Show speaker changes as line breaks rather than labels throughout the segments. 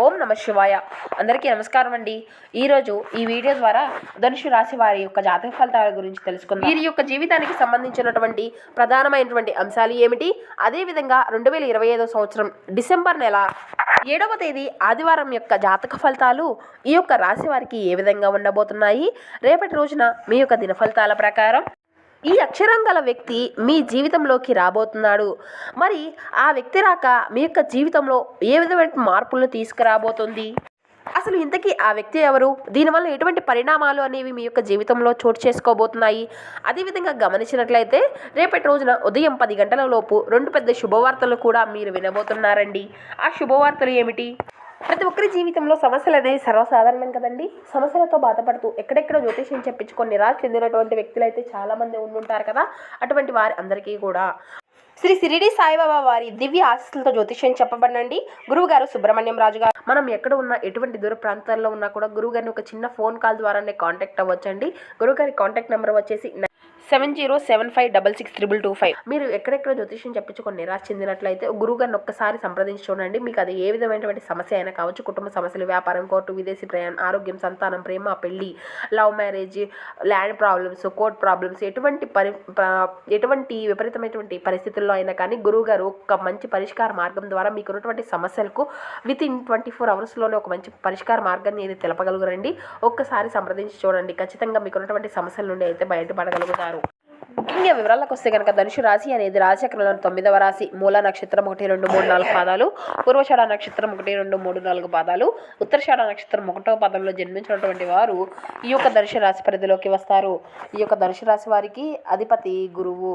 ఓం నమ శివాయ. అందరికీ నమస్కారం అండి. ఈరోజు ఈ వీడియో ద్వారా ధనుసు రాశి వారి యొక్క జాతక ఫలితాల గురించి తెలుసుకుందాం. వీరి యొక్క జీవితానికి సంబంధించినటువంటి ప్రధానమైనటువంటి అంశాలు ఏమిటి, అదేవిధంగా 2025 సంవత్సరం డిసెంబర్ నెల 7వ తేదీ ఆదివారం యొక్క జాతక ఫలితాలు ఈ యొక్క రాశి వారికి ఏ విధంగా ఉండబోతున్నాయి, రేపటి రోజున మీ యొక్క దిన ఫలితాల ప్రకారం ఈ అక్షరం గల వ్యక్తి మీ జీవితంలోకి రాబోతున్నాడు. మరి ఆ వ్యక్తి రాక మీ యొక్క జీవితంలో ఏ విధమైన మార్పులను తీసుకురాబోతుంది, అసలు ఇంతకీ ఆ వ్యక్తి ఎవరు, దీనివల్ల ఎటువంటి పరిణామాలు అనేవి మీ యొక్క జీవితంలో చోటు చేసుకోబోతున్నాయి. అదేవిధంగా గమనించినట్లయితే రేపటి రోజున ఉదయం 10 గంటల లోపు 2 పెద్ద శుభవార్తలు కూడా మీరు వినబోతున్నారండి. ఆ శుభవార్తలు ఏమిటి? ప్రతి ఒక్కరి జీవితంలో సమస్యలు అనేవి సర్వసాధారణం కదండి. సమస్యలతో బాధపడుతూ ఎక్కడెక్కడో జ్యోతిష్యం చెప్పించుకొని నిరాశ చెందినటువంటి వ్యక్తులు అయితే చాలామంది ఉండుంటారు కదా. అటువంటి వారి అందరికీ కూడా శ్రీ షిరిడి సాయిబాబా వారి దివ్య ఆశీస్సులతో జ్యోతిష్యం చెప్పబడినండి. గురువుగారు సుబ్రహ్మణ్యం రాజు గారు. మనం ఎక్కడ ఉన్నా, ఎటువంటి దూర ప్రాంతాల్లో ఉన్నా కూడా గురువుగారిని ఒక చిన్న ఫోన్ కాల్ ద్వారానే కాంటాక్ట్ అవ్వచ్చండి. గురువుగారి కాంటాక్ట్ నెంబర్ వచ్చేసి 7075662225. మీరు ఎక్కడెక్కడ జ్యోతిష్యం చెప్పించుకొని నిరాశ చెందినట్లయితే గురువుగారిని ఒక్కసారి సంప్రదించి చూడండి. మీకు అది ఏ విధమైనటువంటి సమస్య అయినా కావచ్చు, కుటుంబ సమస్యలు, వ్యాపారం, కోర్టు, విదేశీ ప్రయాణం, ఆరోగ్యం, సంతానం, ప్రేమ, పెళ్లి, love marriage, land problems, court problems, ఎటువంటి విపరీతమైనటువంటి పరిస్థితుల్లో అయినా కానీ గురువుగారు ఒక మంచి పరిష్కార మార్గం ద్వారా మీకు ఉన్నటువంటి సమస్యలకు వితిన్ 24 అవర్స్లోనే ఒక మంచి పరిష్కార మార్గాన్ని ఏది తెలపగలుగురండి. ఒక్కసారి సంప్రదించి చూడండి. ఖచ్చితంగా మీకు ఉన్నటువంటి సమస్యల నుండి అయితే బయటపడగలుగుతారు. ముఖ్యంగా వివరాలకు వస్తే కనుక ధనుసు రాశి అనేది రాశిచక్రంలో 9వ రాశి. మూల నక్షత్రం 1, 2, 3, 4 పాదాలు, పూర్వషాఢ నక్షత్రం 1, 2, 3, 4 పాదాలు, ఉత్తరషాఢ నక్షత్రం 1వ పాదంలో జన్మించినటువంటి వారు ఈ యొక్క ధనుసు రాశి పరిధిలోకి వస్తారు. ఈ యొక్క ధనుసు రాశి వారికి అధిపతి గురువు.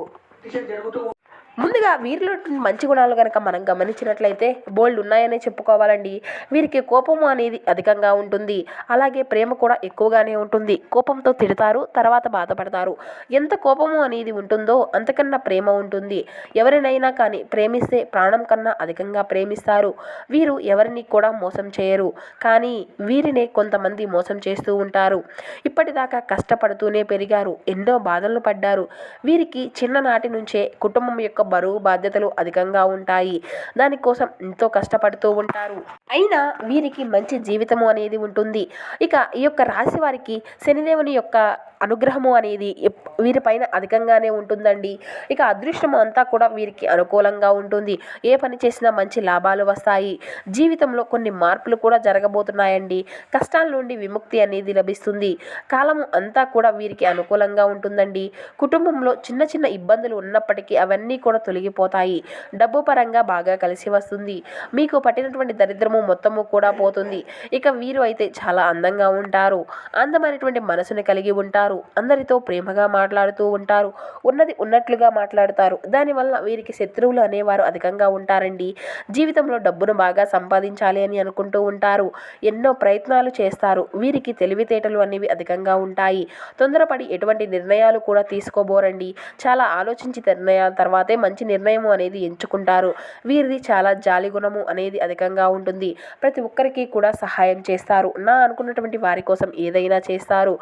ముందుగా వీరిలో మంచి గుణాలు కనుక మనం గమనించినట్లయితే బోల్డ్ ఉన్నాయనే చెప్పుకోవాలండి. వీరికి కోపము అనేది అధికంగా ఉంటుంది, అలాగే ప్రేమ కూడా ఎక్కువగానే ఉంటుంది. కోపంతో తిడతారు, తర్వాత బాధపడతారు. ఎంత కోపము అనేది ఉంటుందో అంతకన్నా ప్రేమ ఉంటుంది. ఎవరినైనా కానీ ప్రేమిస్తే ప్రాణం కన్నా అధికంగా ప్రేమిస్తారు. వీరు ఎవరిని కూడా మోసం చేయరు, కానీ వీరినే కొంతమంది మోసం చేస్తూ ఉంటారు. ఇప్పటిదాకా కష్టపడుతూనే పెరిగారు, ఎన్నో బాధలు పడ్డారు. వీరికి చిన్ననాటి నుంచే కుటుంబం యొక్క బరువు బాధ్యతలు అధికంగా ఉంటాయి. దానికోసం ఎంతో కష్టపడుతూ ఉంటారు. అయినా వీరికి మంచి జీవితము అనేది ఉంటుంది. ఇక ఈ యొక్క రాశి వారికి శనిదేవుని యొక్క అనుగ్రహము అనేది వీరిపైన అధికంగానే ఉంటుందండి. ఇక అదృష్టము అంతా కూడా వీరికి అనుకూలంగా ఉంటుంది. ఏ పని చేసినా మంచి లాభాలు వస్తాయి. జీవితంలో కొన్ని మార్పులు కూడా జరగబోతున్నాయండి. కష్టాల నుండి విముక్తి అనేది లభిస్తుంది. కాలము అంతా కూడా వీరికి అనుకూలంగా ఉంటుందండి. కుటుంబంలో చిన్న చిన్న ఇబ్బందులు ఉన్నప్పటికీ అవన్నీ కూడా తొలగిపోతాయి. డబ్బు పరంగా బాగా కలిసి వస్తుంది. మీకు పట్టినటువంటి దరిద్రము మొత్తము కూడా పోతుంది. ఇక వీరు అయితే చాలా అందంగా ఉంటారు. అందమైనటువంటి మనసుని కలిగి ఉంటారు. అందరితో ప్రేమగా మాట్లాడుతూ ఉంటారు. ఉన్నది ఉన్నట్లుగా మాట్లాడతారు. దానివల్ల వీరికి శత్రువులు అనేవారు అధికంగా ఉంటారండి. జీవితంలో డబ్బును బాగా సంపాదించాలి అని అనుకుంటూ ఉంటారు. ఎన్నో ప్రయత్నాలు చేస్తారు. వీరికి తెలివితేటలు అనేవి అధికంగా ఉంటాయి. తొందరపడి ఎటువంటి నిర్ణయాలు కూడా తీసుకోబోరండి. చాలా ఆలోచించి నిర్ణయాల తర్వాతే మంచి నిర్ణయం అనేది ఎంచుకుంటారు. వీరిది చాలా జాలి గుణము అనేది అధికంగా ఉంటుంది. ప్రతి ఒక్కరికి కూడా సహాయం చేస్తారు. నా అనుకున్నటువంటి వారి కోసం ఏదైనా చేస్తారు.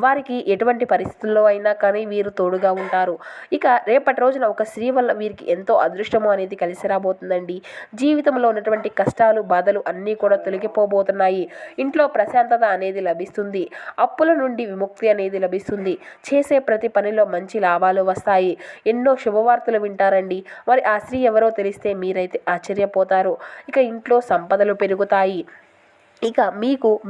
వారికి ఎటువంటి పరిస్థితుల్లో అయినా కానీ వీరు తోడుగా ఉంటారు. ఇక రేపటి రోజున ఒక స్త్రీ వల్ల వీరికి ఎంతో అదృష్టము అనేది కలిసి రాబోతుందండి. జీవితంలో ఉన్నటువంటి కష్టాలు, బాధలు అన్నీ కూడా తొలగిపోబోతున్నాయి. ఇంట్లో ప్రశాంతత అనేది లభిస్తుంది. అప్పుల నుండి విముక్తి అనేది లభిస్తుంది. చేసే ప్రతి పనిలో మంచి లాభాలు వస్తాయి. ఎన్నో శుభవార్తలు వింటారండి. మరి ఆ స్త్రీ ఎవరో తెలిస్తే మీరైతే ఆశ్చర్యపోతారు. ఇక ఇంట్లో సంపదలు పెరుగుతాయి. ఇక మీ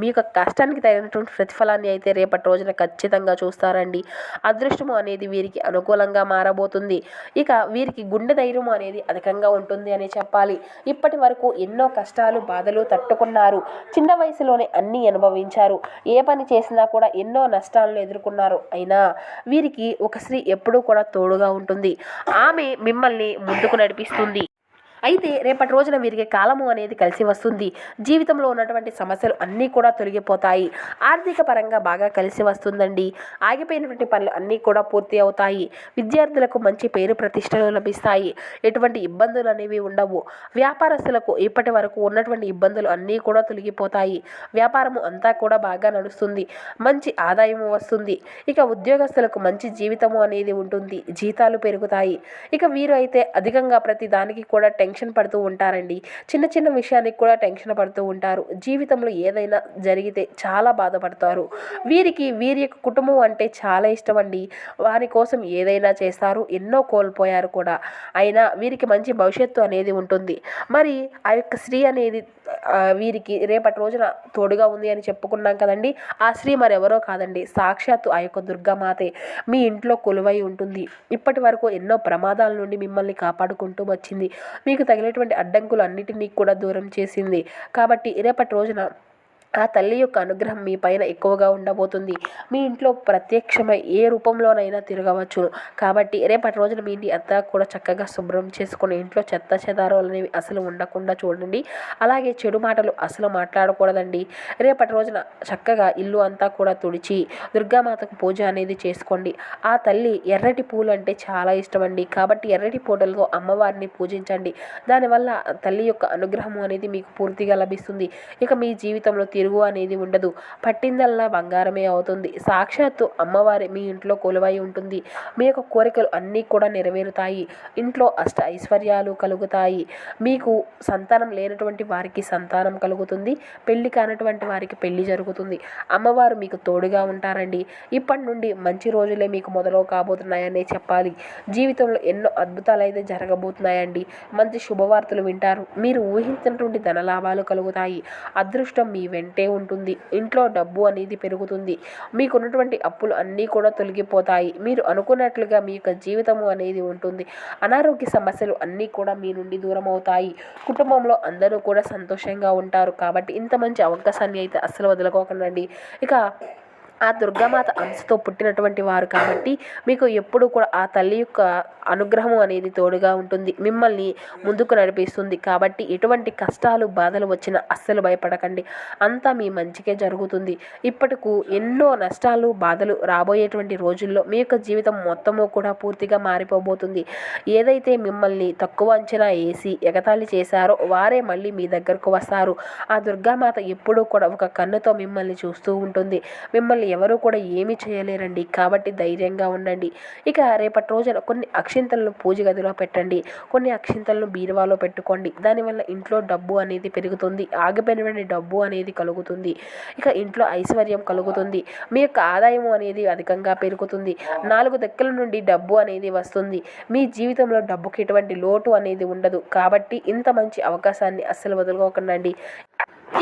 యొక్క కష్టానికి తగినటువంటి ప్రతిఫలాన్ని అయితే రేపటి రోజున ఖచ్చితంగా చూస్తారండి. అదృష్టము అనేది వీరికి అనుకూలంగా మారబోతుంది. ఇక వీరికి గుండె ధైర్యం అనేది అధికంగా ఉంటుంది అని చెప్పాలి. ఇప్పటి వరకు ఎన్నో కష్టాలు, బాధలు తట్టుకున్నారు. చిన్న వయసులోనే అన్నీ అనుభవించారు. ఏ పని చేసినా కూడా ఎన్నో నష్టాలను ఎదుర్కొన్నారు. అయినా వీరికి ఒక స్త్రీ ఎప్పుడూ కూడా తోడుగా ఉంటుంది. ఆమె మిమ్మల్ని ముందుకు నడిపిస్తుంది. అయితే రేపటి రోజున వీరికి కాలము అనేది కలిసి వస్తుంది. జీవితంలో ఉన్నటువంటి సమస్యలు అన్నీ కూడా తొలగిపోతాయి. ఆర్థిక పరంగా బాగా కలిసి వస్తుందండి. ఆగిపోయినటువంటి పనులు అన్నీ కూడా పూర్తి అవుతాయి. విద్యార్థులకు మంచి పేరు ప్రతిష్టలు లభిస్తాయి. ఎటువంటి ఇబ్బందులు అనేవి ఉండవు. వ్యాపారస్తులకు ఇప్పటి వరకు ఉన్నటువంటి ఇబ్బందులు అన్నీ కూడా తొలగిపోతాయి. వ్యాపారము అంతా కూడా బాగా నడుస్తుంది. మంచి ఆదాయము వస్తుంది. ఇక ఉద్యోగస్తులకు మంచి జీవితము అనేది ఉంటుంది. జీతాలు పెరుగుతాయి. ఇక వీరు అయితే అధికంగా ప్రతి దానికి కూడా టెన్షన్ పడుతూ ఉంటారండి. చిన్న చిన్న విషయానికి కూడా టెన్షన్ పడుతూ ఉంటారు. జీవితంలో ఏదైనా జరిగితే చాలా బాధపడతారు. వీరి యొక్క కుటుంబం అంటే చాలా ఇష్టం అండి. వారి కోసం ఏదైనా చేస్తారు. ఎన్నో కోల్పోయారు కూడా. అయినా వీరికి మంచి భవిష్యత్తు అనేది ఉంటుంది. మరి ఆ యొక్క స్త్రీ అనేది వీరికి రేపటి రోజున తోడుగా ఉంది అని చెప్పుకున్నాం కదండి. ఆ స్త్రీ మరెవరో కాదండి, సాక్షాత్తు ఆ యొక్క దుర్గామాతే మీ ఇంట్లో కొలువై ఉంటుంది. ఇప్పటి వరకు ఎన్నో ప్రమాదాల నుండి మిమ్మల్ని కాపాడుకుంటూ వచ్చింది. మీకు తగిలేటువంటి అడ్డంకులు అన్నిటినీ కూడా దూరం చేసింది. కాబట్టి రేపటి రోజున ఆ తల్లి యొక్క అనుగ్రహం మీ పైన ఎక్కువగా ఉండబోతుంది. మీ ఇంట్లో ప్రత్యక్షమై ఏ రూపంలోనైనా తిరగవచ్చును. కాబట్టి రేపటి రోజున మీ ఇంటి అంతా కూడా చక్కగా శుభ్రం చేసుకుని ఇంట్లో చెత్త చెదారాలు అనేవి అసలు ఉండకుండా చూడండి. అలాగే చెడు మాటలు అసలు మాట్లాడకూడదండి. రేపటి రోజున చక్కగా ఇల్లు అంతా కూడా తుడిచి దుర్గామాతకు పూజ అనేది చేసుకోండి. ఆ తల్లి ఎర్రటి పూలు అంటే చాలా ఇష్టమండి. కాబట్టి ఎర్రటి పూలతో అమ్మవారిని పూజించండి. దానివల్ల తల్లి యొక్క అనుగ్రహం అనేది మీకు పూర్తిగా లభిస్తుంది. ఇక మీ జీవితంలో తిరుగు అనేది ఉండదు. పట్టిందల్లా బంగారమే అవుతుంది. సాక్షాత్తు అమ్మవారి మీ ఇంట్లో కొలువై ఉంటుంది. మీ యొక్క కోరికలు అన్నీ కూడా నెరవేరుతాయి. ఇంట్లో అష్ట ఐశ్వర్యాలు కలుగుతాయి. మీకు సంతానం లేనటువంటి వారికి సంతానం కలుగుతుంది. పెళ్లి కానటువంటి వారికి పెళ్లి జరుగుతుంది. అమ్మవారు మీకు తోడుగా ఉంటారండి. ఇప్పటి నుండి మంచి రోజులే మీకు మొదలు కాబోతున్నాయనే చెప్పాలి. జీవితంలో ఎన్నో అద్భుతాలు అయితే జరగబోతున్నాయండి. మంచి శుభవార్తలు వింటారు. మీరు ఊహించినటువంటి ధనలాభాలు కలుగుతాయి. అదృష్టం మీ వెంటే ఉంటుంది. ఇంట్లో డబ్బు అనేది పెరుగుతుంది. మీకున్నటువంటి అప్పులు అన్నీ కూడా తొలగిపోతాయి. మీరు అనుకున్నట్లుగా మీ యొక్క జీవితము అనేది ఉంటుంది. అనారోగ్య సమస్యలు అన్నీ కూడా మీ నుండి దూరం అవుతాయి. కుటుంబంలో అందరూ కూడా సంతోషంగా ఉంటారు. కాబట్టి ఇంత మంచి అవకాశాన్ని అయితే అస్సలు వదులుకోకండి. ఇక ఆ దుర్గామాత అంశతో పుట్టినటువంటి వారు కాబట్టి మీకు ఎప్పుడు కూడా ఆ తల్లి యొక్క అనుగ్రహం అనేది తోడుగా ఉంటుంది. మిమ్మల్ని ముందుకు నడిపిస్తుంది. కాబట్టి ఎటువంటి కష్టాలు బాధలు వచ్చినా అస్సలు భయపడకండి. అంతా మీ మంచికే జరుగుతుంది. ఇప్పటికు ఎన్నో నష్టాలు బాధలు రాబోయేటువంటి రోజుల్లో మీ యొక్క జీవితం మొత్తము కూడా పూర్తిగా మారిపోబోతుంది. ఏదైతే మిమ్మల్ని తక్కువ అంచనా వేసి ఎగతాళి చేశారో వారే మళ్ళీ మీ దగ్గరకు వస్తారు. ఆ దుర్గామాత ఎప్పుడూ కూడా ఒక కన్నుతో మిమ్మల్ని చూస్తూ ఉంటుంది. మిమ్మల్ని ఎవరు కూడా ఏమీ చేయలేరండి. కాబట్టి ధైర్యంగా ఉండండి. ఇక రేపటి రోజున కొన్ని అక్షింతలను పూజ గదిలో పెట్టండి. కొన్ని అక్షింతలను బీరువాలో పెట్టుకోండి. దానివల్ల ఇంట్లో డబ్బు అనేది పెరుగుతుంది. ఆగిపోయినటువంటి డబ్బు అనేది కలుగుతుంది. ఇక ఇంట్లో ఐశ్వర్యం కలుగుతుంది. మీ యొక్క ఆదాయం అనేది అధికంగా పెరుగుతుంది. 4 దిక్కుల నుండి డబ్బు అనేది వస్తుంది. మీ జీవితంలో డబ్బుకి ఎటువంటి లోటు అనేది ఉండదు. కాబట్టి ఇంత మంచి అవకాశాన్ని అస్సలు వదులుకోకండి.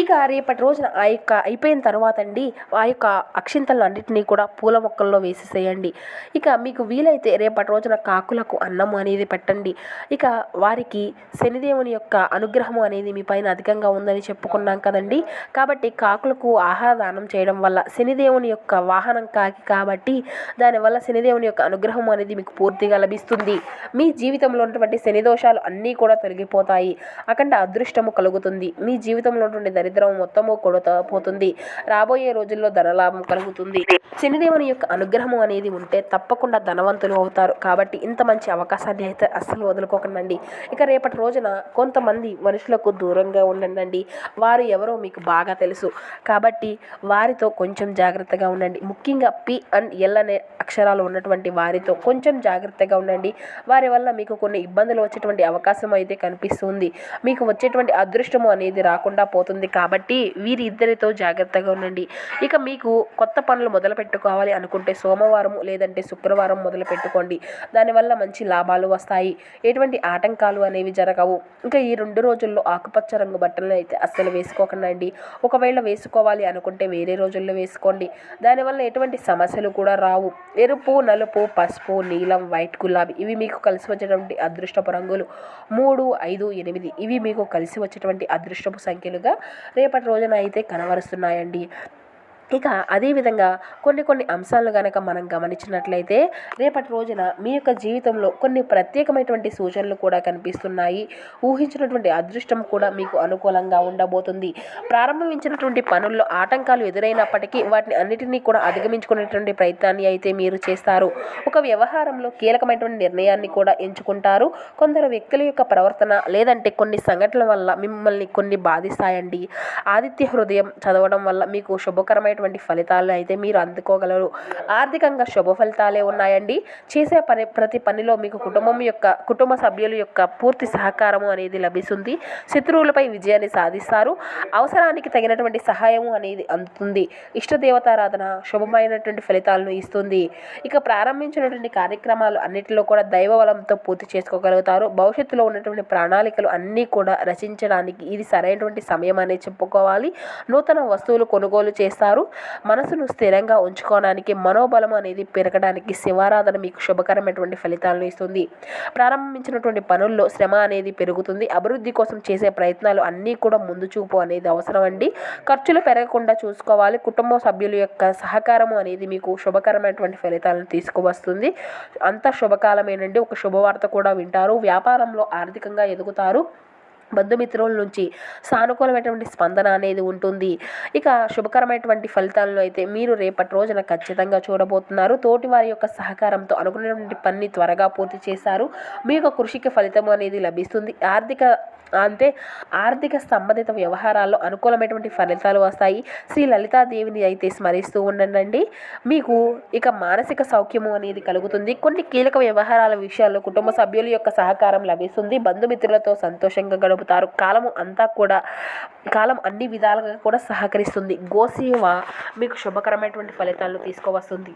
ఇక రేపటి రోజున ఆ యొక్క అయిపోయిన తర్వాత అండి ఆ యొక్క అక్షింతలను అన్నింటినీ కూడా పూల మొక్కల్లో వేసేసేయండి. ఇక మీకు వీలైతే రేపటి రోజున కాకులకు అన్నం అనేది పెట్టండి. ఇక వారికి శనిదేవుని యొక్క అనుగ్రహం అనేది మీ పైన అధికంగా ఉందని చెప్పుకున్నాం కదండి. కాబట్టి కాకులకు ఆహార దానం చేయడం వల్ల శనిదేవుని యొక్క వాహనం కాకి కాబట్టి దానివల్ల శనిదేవుని యొక్క అనుగ్రహం అనేది మీకు పూర్తిగా లభిస్తుంది. మీ జీవితంలో ఉన్నటువంటి శని దోషాలు అన్నీ కూడా తొలగిపోతాయి. అఖండ అదృష్టము కలుగుతుంది. మీ జీవితంలో ఉన్నటువంటి దరిద్రం మొత్తము కొడుతా పోతుంది. రాబోయే రోజుల్లో ధనలాభం కలుగుతుంది. శనిదేవుని యొక్క అనుగ్రహం అనేది ఉంటే తప్పకుండా ధనవంతులు అవుతారు. కాబట్టి ఇంత మంచి అవకాశాన్ని అయితే అస్సలు వదులుకోకండి. ఇక రేపటి రోజున కొంతమంది మనుషులకు దూరంగా ఉండండి. వారు ఎవరో మీకు బాగా తెలుసు. కాబట్టి వారితో కొంచెం జాగ్రత్తగా ఉండండి. ముఖ్యంగా పి అండ్ ఎల్ అనే అక్షరాలు ఉన్నటువంటి వారితో కొంచెం జాగ్రత్తగా ఉండండి. వారి వల్ల మీకు కొన్ని ఇబ్బందులు వచ్చేటువంటి అవకాశం అయితే కనిపిస్తుంది. మీకు వచ్చేటువంటి అదృష్టము అనేది రాకుండా పోతుంది. కాబట్టి వీరి ఇద్దరితో జాగ్రత్తగా ఉండండి. ఇక మీకు కొత్త పనులు మొదలు పెట్టుకోవాలి అనుకుంటే సోమవారం లేదంటే శుక్రవారం మొదలు పెట్టుకోండి. దానివల్ల మంచి లాభాలు వస్తాయి. ఎటువంటి ఆటంకాలు అనేవి జరగవు. ఇంకా ఈ 2 రోజుల్లో ఆకుపచ్చ రంగు బట్టలను అయితే అస్సలు వేసుకోకండి. ఒకవేళ వేసుకోవాలి అనుకుంటే వేరే రోజుల్లో వేసుకోండి. దానివల్ల ఎటువంటి సమస్యలు కూడా రావు. ఎరుపు, నలుపు, పసుపు, నీలం, వైట్, గులాబీ ఇవి మీకు కలిసి వచ్చేటువంటి అదృష్టపు రంగులు. 3, 5, 8 ఇవి మీకు కలిసి వచ్చేటువంటి అదృష్టపు సంఖ్యలుగా రేపటి రోజున అయితే కనబరుస్తున్నాయండి. ఇక అదేవిధంగా కొన్ని అంశాలను కనుక మనం గమనించినట్లయితే రేపటి రోజున మీ యొక్క జీవితంలో కొన్ని ప్రత్యేకమైనటువంటి సూచనలు కూడా కనిపిస్తున్నాయి. ఊహించినటువంటి అదృష్టం కూడా మీకు అనుకూలంగా ఉండబోతుంది. ప్రారంభించినటువంటి పనుల్లో ఆటంకాలు ఎదురైనప్పటికీ వాటిని అన్నిటినీ కూడా అధిగమించుకునేటువంటి ప్రయత్నాన్ని అయితే మీరు చేస్తారు. ఒక వ్యవహారంలో కీలకమైనటువంటి నిర్ణయాన్ని కూడా ఎంచుకుంటారు. కొందరు వ్యక్తుల యొక్క ప్రవర్తన లేదంటే కొన్ని సంఘటనల వల్ల మిమ్మల్ని కొన్ని బాధిస్తాయండి. ఆదిత్య హృదయం చదవడం వల్ల మీకు శుభకరమైన శుభకరమైనటువంటి ఫలితాలను అయితే మీరు అందుకోగలరు. ఆర్థికంగా శుభ ఫలితాలే ఉన్నాయండి. చేసే ప్రతి పనిలో మీకు కుటుంబ సభ్యుల యొక్క పూర్తి సహకారము అనేది లభిస్తుంది. శత్రువులపై విజయాన్ని సాధిస్తారు. అవసరానికి తగినటువంటి సహాయము అనేది అందుతుంది. ఇష్టదేవతారాధన శుభమైనటువంటి ఫలితాలను ఇస్తుంది. ఇక ప్రారంభించినటువంటి కార్యక్రమాలు అన్నిటిలో కూడా దైవబలంతో పూర్తి చేసుకోగలుగుతారు. భవిష్యత్తులో ఉన్నటువంటి ప్రణాళికలు అన్నీ కూడా రచించడానికి ఇది సరైనటువంటి సమయం అనేది చెప్పుకోవాలి. నూతన వస్తువులు కొనుగోలు చేస్తారు. మనసును స్థిరంగా ఉంచుకోవడానికి, మనోబలం అనేది పెరగడానికి శివారాధన మీకు శుభకరమైనటువంటి ఫలితాలను ఇస్తుంది. ప్రారంభించినటువంటి పనుల్లో శ్రమ అనేది పెరుగుతుంది. అభివృద్ధి కోసం చేసే ప్రయత్నాలు అన్నీ కూడా ముందు చూపు అనేది అవసరం అండి. ఖర్చులు పెరగకుండా చూసుకోవాలి. కుటుంబ సభ్యుల యొక్క సహకారము అనేది మీకు శుభకరమైనటువంటి ఫలితాలను తీసుకువస్తుంది. అంతా శుభకాలమేనండి. ఒక శుభవార్త కూడా వింటారు. వ్యాపారంలో ఆర్థికంగా ఎదుగుతారు. బంధుమిత్రుల నుంచి సానుకూలమైనటువంటి స్పందన అనేది ఉంటుంది. ఇక శుభకరమైనటువంటి ఫలితాలను అయితే మీరు రేపటి రోజున ఖచ్చితంగా చూడబోతున్నారు. తోటి వారి యొక్క సహకారంతో అనుకున్నటువంటి పని త్వరగా పూర్తి చేశారు. మీ యొక్క కృషికి ఫలితం అనేది లభిస్తుంది. ఆర్థిక సంబంధిత వ్యవహారాల్లో అనుకూలమైనటువంటి ఫలితాలు వస్తాయి. శ్రీ లలితాదేవిని అయితే స్మరిస్తూ ఉండండి. మీకు ఇక మానసిక సౌఖ్యము అనేది కలుగుతుంది. కొన్ని కీలక వ్యవహారాల విషయాల్లో కుటుంబ సభ్యుల యొక్క సహకారం లభిస్తుంది. బంధుమిత్రులతో సంతోషంగా గడుపుతారు. కాలం అన్ని విధాలుగా కూడా సహకరిస్తుంది. గోసేవ మీకు శుభకరమైనటువంటి ఫలితాలను తీసుకువస్తుంది.